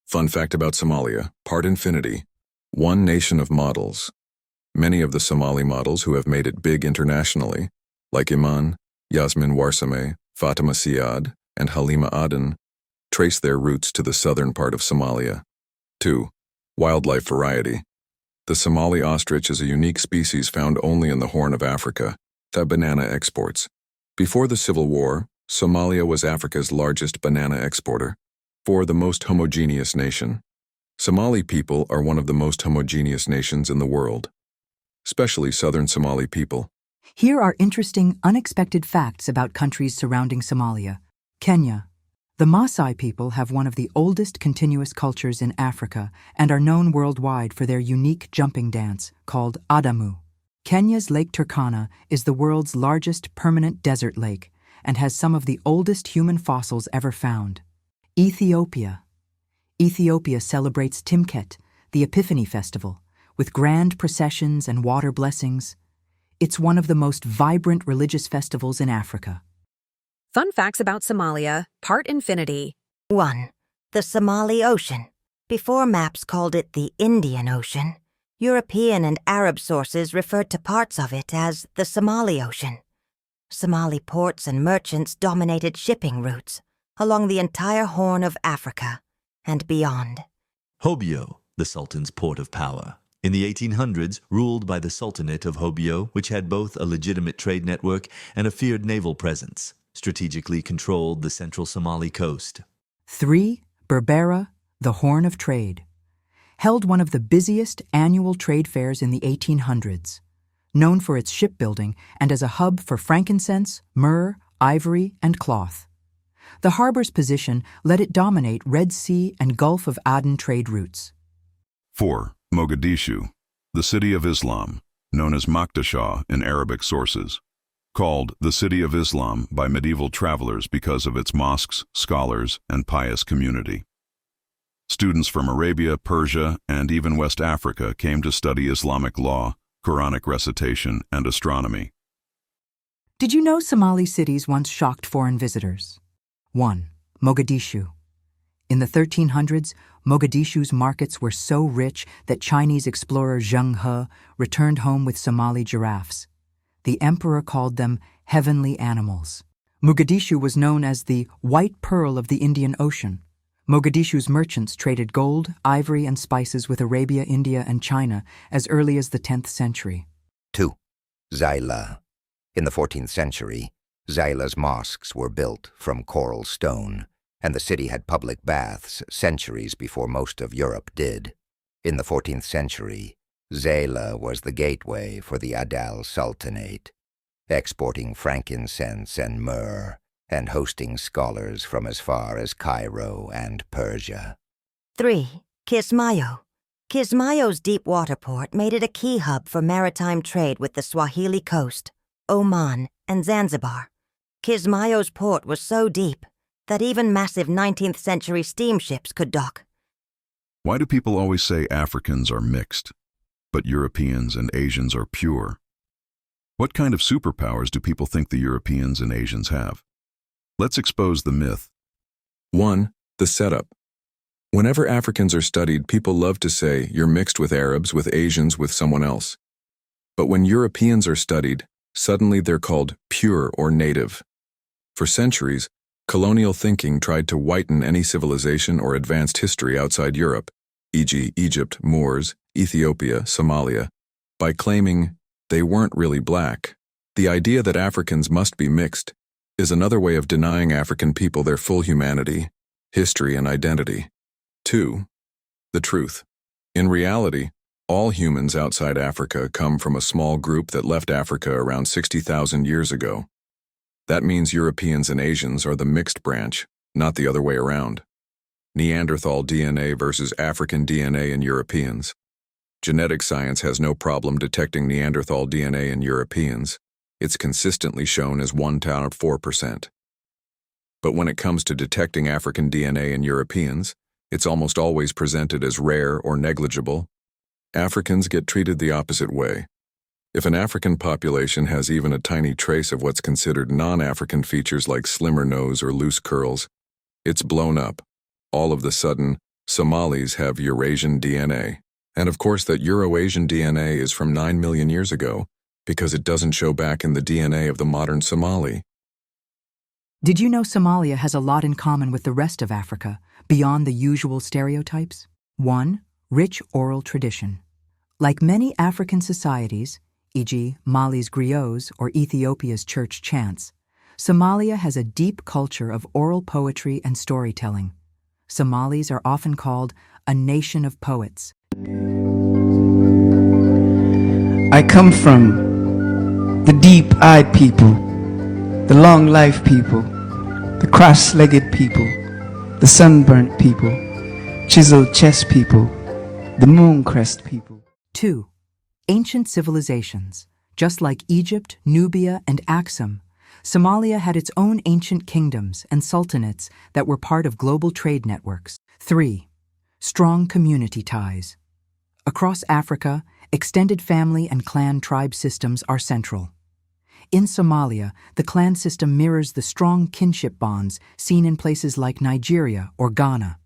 Fun fact about Somalia, part infinity. One nation of models. Many of the Somali models who have made it big internationally, like Iman, Yasmin Warsame, Fatima Siad, and Halima Aden, trace their roots to the southern part of Somalia. 2. Wildlife variety. The Somali ostrich is a unique species found only in the Horn of Africa that banana exports. Before the Civil War, Somalia was Africa's largest banana exporter. 4. The most homogeneous nation. Somali people are one of the most homogeneous nations in the world, especially southern Somali people. Here are interesting, unexpected facts about countries surrounding Somalia. Kenya. The Maasai people have one of the oldest continuous cultures in Africa and are known worldwide for their unique jumping dance called Adamu. Kenya's Lake Turkana is the world's largest permanent desert lake and has some of the oldest human fossils ever found. Ethiopia. Ethiopia celebrates Timket, the Epiphany Festival, with grand processions and water blessings. It's one of the most vibrant religious festivals in Africa. Fun facts about Somalia, part infinity. 1. The Somali Ocean. Before maps called it the Indian Ocean, European and Arab sources referred to parts of it as the Somali Ocean. Somali ports and merchants dominated shipping routes along the entire Horn of Africa and beyond. Hobyo, the Sultan's port of power. In the 1800s, ruled by the Sultanate of Hobyo, which had both a legitimate trade network and a feared naval presence, strategically controlled the central Somali coast. 3. Berbera, the Horn of Trade. Held one of the busiest annual trade fairs in the 1800s. Known for its shipbuilding and as a hub for frankincense, myrrh, ivory, and cloth. The harbor's position let it dominate Red Sea and Gulf of Aden trade routes. 4. Mogadishu, the City of Islam, known as Mogadishu in Arabic sources. Called the City of Islam by medieval travelers because of its mosques, scholars, and pious community. Students from Arabia, Persia, and even West Africa came to study Islamic law, Quranic recitation, and astronomy. Did you know Somali cities once shocked foreign visitors? 1. Mogadishu. In the 1300s, Mogadishu's markets were so rich that Chinese explorer Zheng He returned home with Somali giraffes. The emperor called them heavenly animals. Mogadishu was known as the White Pearl of the Indian Ocean. Mogadishu's merchants traded gold, ivory, and spices with Arabia, India, and China as early as the 10th century. 2. Zeila. In the 14th century, Zeila's mosques were built from coral stone, and the city had public baths centuries before most of Europe did. In the 14th century, Zeila was the gateway for the Adal Sultanate, exporting frankincense and myrrh, and hosting scholars from as far as Cairo and Persia. 3. Kismayo. Kismayo's deep water port made it a key hub for maritime trade with the Swahili coast, Oman, and Zanzibar. Kismayo's port was so deep that even massive 19th century steamships could dock. Why do people always say Africans are mixed, but Europeans and Asians are pure? What kind of superpowers do people think the Europeans and Asians have? Let's expose the myth. 1. The setup. Whenever Africans are studied, people love to say you're mixed with Arabs, with Asians, with someone else. But when Europeans are studied, suddenly they're called pure or native. For centuries, colonial thinking tried to whiten any civilization or advanced history outside Europe, e.g. Egypt, Moors, Ethiopia, Somalia, by claiming they weren't really black. The idea that Africans must be mixed is another way of denying African people their full humanity, history, and identity. 2. The truth. In reality, all humans outside Africa come from a small group that left Africa around 60,000 years ago. That means Europeans and Asians are the mixed branch, not the other way around. Neanderthal DNA versus African DNA in Europeans. Genetic science has no problem detecting Neanderthal DNA in Europeans. It's consistently shown as 1 to 4%. But when it comes to detecting African DNA in Europeans, it's almost always presented as rare or negligible. Africans get treated the opposite way. If an African population has even a tiny trace of what's considered non-African features like slimmer nose or loose curls, it's blown up. All of the sudden, Somalis have Eurasian DNA. And of course that Euro-Asian DNA is from 9 million years ago, because it doesn't show back in the DNA of the modern Somali. Did you know Somalia has a lot in common with the rest of Africa, beyond the usual stereotypes? 1. Rich oral tradition. Like many African societies, e.g. Mali's griots or Ethiopia's church chants, Somalia has a deep culture of oral poetry and storytelling. Somalis are often called a nation of poets. I come from the deep-eyed people, the long-life people, the cross-legged people, the sunburnt people, chiseled chest people, the moon crest people. 2. Ancient civilizations. Just like Egypt, Nubia, and Axum, Somalia had its own ancient kingdoms and sultanates that were part of global trade networks. 3. Strong community ties. Across Africa, extended family and clan tribe systems are central. In Somalia, the clan system mirrors the strong kinship bonds seen in places like Nigeria or Ghana.